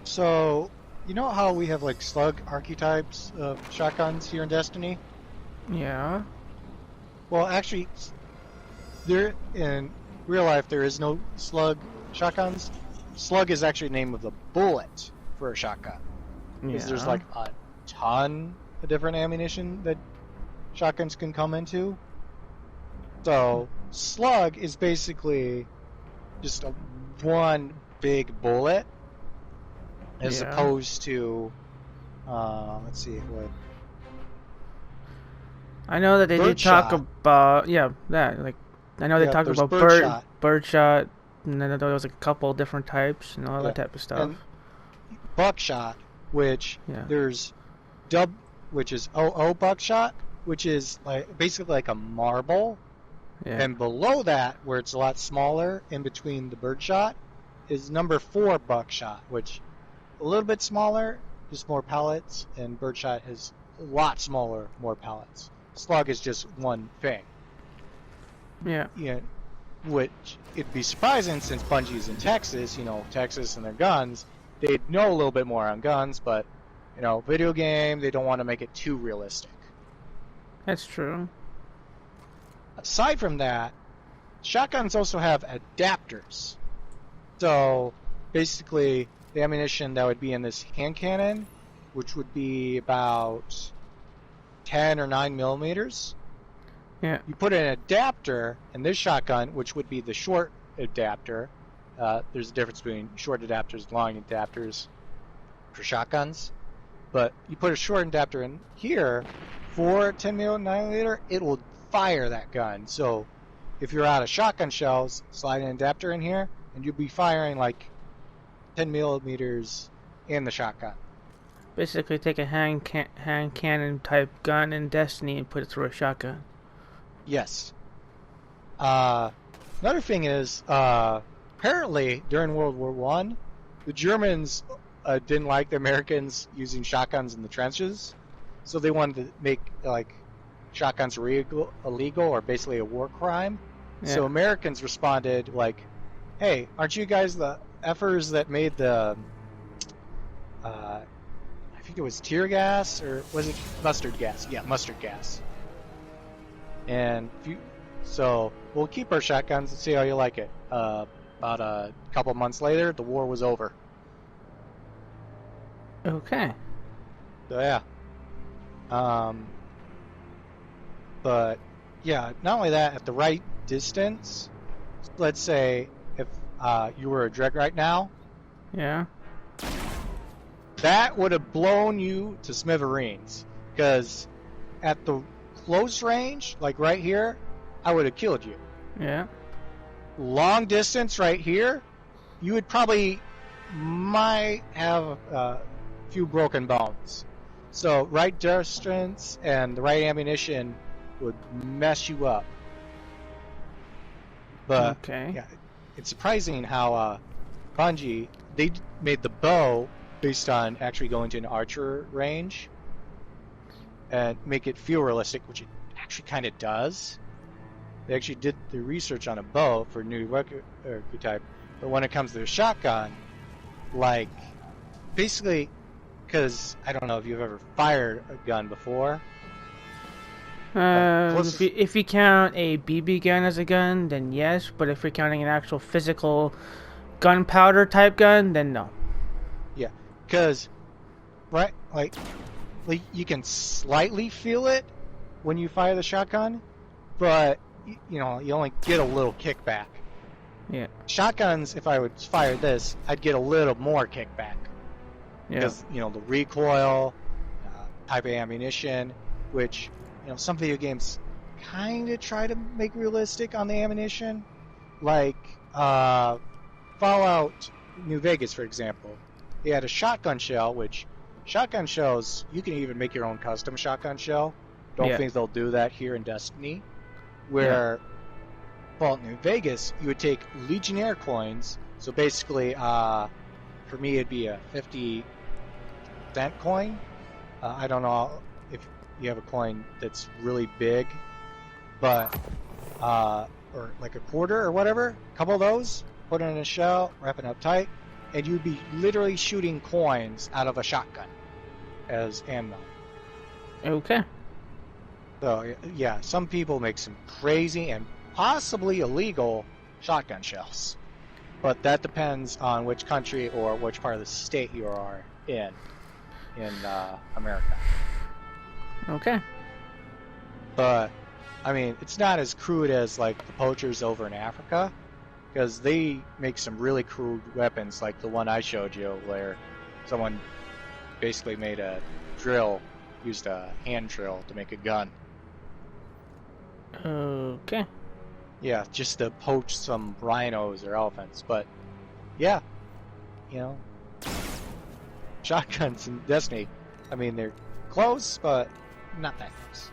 So, you know how we have like slug archetypes of shotguns here in Destiny? Yeah. Well, actually, there in real life there is no slug shotguns. Slug is actually the name of the bullet for a shotgun, because there's Yeah. like a ton of different ammunition that shotguns can come into. So, slug is basically just a one big bullet, as Yeah. opposed to, let's see, what I know that they did talk birdshot. about that. Like, I know they Yeah, talked there's about birdshot. birdshot, and then there was like a couple different types and all Yeah, that type of stuff. and buckshot, which Yeah. there's dub, which is OO buckshot, which is like basically like a marble, Yeah. and below that, where it's a lot smaller, in between the birdshot, is number 4 buckshot, which a little bit smaller, just more pellets, and birdshot is a lot smaller, more pellets. Slug is just one thing. Yeah. Yeah, which it'd be surprising since Bungie's in Texas, Texas and their guns, they'd know a little bit more on guns, but, video game, they don't want to make it too realistic. That's true. Aside from that, shotguns also have adapters. So, basically, the ammunition that would be in this hand cannon, which would be about 10 or 9 millimeters, Yeah. you put an adapter in this shotgun, which would be the short adapter. There's a difference between short adapters and long adapters for shotguns. But you put a short adapter in here for 10 millimeter, it will fire that gun. So if you're out of shotgun shells, slide an adapter in here, and you'll be firing like 10 millimeters in the shotgun. Basically, take a hand cannon type gun in Destiny and put it through a shotgun. Yes. Another thing is, apparently during World War One, the Germans didn't like the Americans using shotguns in the trenches, so they wanted to make like shotguns illegal or basically a war crime. So Yeah. Americans responded like, "Hey, aren't you guys the effers that made the, I think it was tear gas or was it mustard gas? Yeah, mustard gas. And so we'll keep our shotguns and see how you like it." About a couple months later, the war was over. Okay. So yeah. Um, but yeah, not only that, at the right distance, let's say if you were a Dreg right now, Yeah. that would have blown you to smithereens. Because at the close range, like right here, I would have killed you. Yeah. Long distance right here, you would probably might have a few broken bones. So right distance and the right ammunition would mess you up. But Okay. yeah, it's surprising how Bungie, they made the bow based on actually going to an archer range and make it feel realistic, which it actually kind of does. They actually did the research on a bow for new type, but when it comes to a shotgun, like basically, because I don't know if you've ever fired a gun before. Closest, If you count a BB gun as a gun, then yes. But if you're counting an actual physical gunpowder type gun, then no. yeah, because right, like you can slightly feel it when you fire the shotgun, but you only get a little kickback. Yeah. Shotguns, if I would fire this, I'd get a little more kickback Yeah. because the recoil, type of ammunition, which some video games kind of try to make realistic on the ammunition, like Fallout New Vegas, for example. They had a shotgun shell, which shotgun shells you can even make your own custom shotgun shell. Don't Yeah. think they'll do that here in Destiny, where Fallout New Vegas, you would take Legionnaire coins. So basically, for me, it'd be a 50-cent coin. I don't know if you have a coin that's really big, but or like a quarter or whatever. A couple of those, put it in a shell, wrap it up tight. and you'd be literally shooting coins out of a shotgun as ammo. Okay. So yeah, some people make some crazy and possibly illegal shotgun shells, but that depends on which country or which part of the state you are in America. Okay. But I mean, it's not as crude as like the poachers over in Africa, because they make some really crude weapons, like the one I showed you, where someone basically made a drill, used a hand drill to make a gun. Okay. Yeah, just to poach some rhinos or elephants. But yeah, you know, shotguns in Destiny, I mean, they're close, but not that close.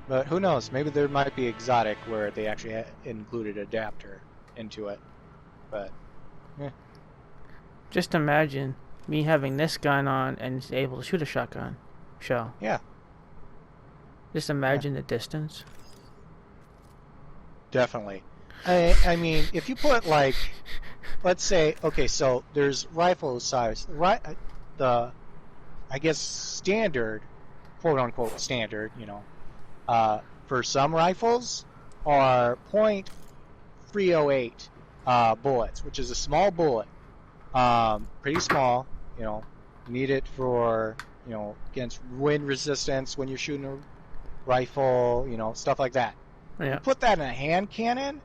But who knows? Maybe there might be exotic where they actually included adapter into it. But Just imagine me having this gun on and able to shoot a shotgun shell. yeah, Just imagine the distance. definitely. I mean, if you put like, let's say, okay, so there's rifle size, right? I guess standard, quote unquote standard, you know, for some rifles are .308 bullets, which is a small bullet, pretty small. You know, need it for, you know, against wind resistance when you're shooting a rifle, you know, stuff like that. Yeah. You put that in a hand cannon.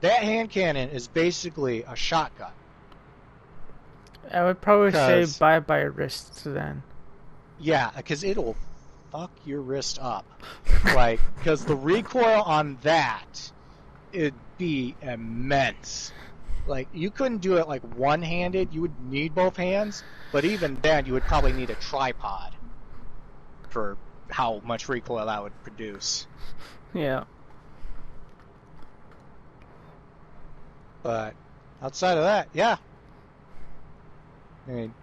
That hand cannon is basically a shotgun. I would probably say 'Cause- bye-bye wrists then. Yeah, because it'll fuck your wrist up. Like, because the recoil on that, it'd be immense. Like, you couldn't do it like one-handed. You would need both hands, but even then, you would probably need a tripod for how much recoil that would produce. Yeah. But outside of that, yeah. I mean,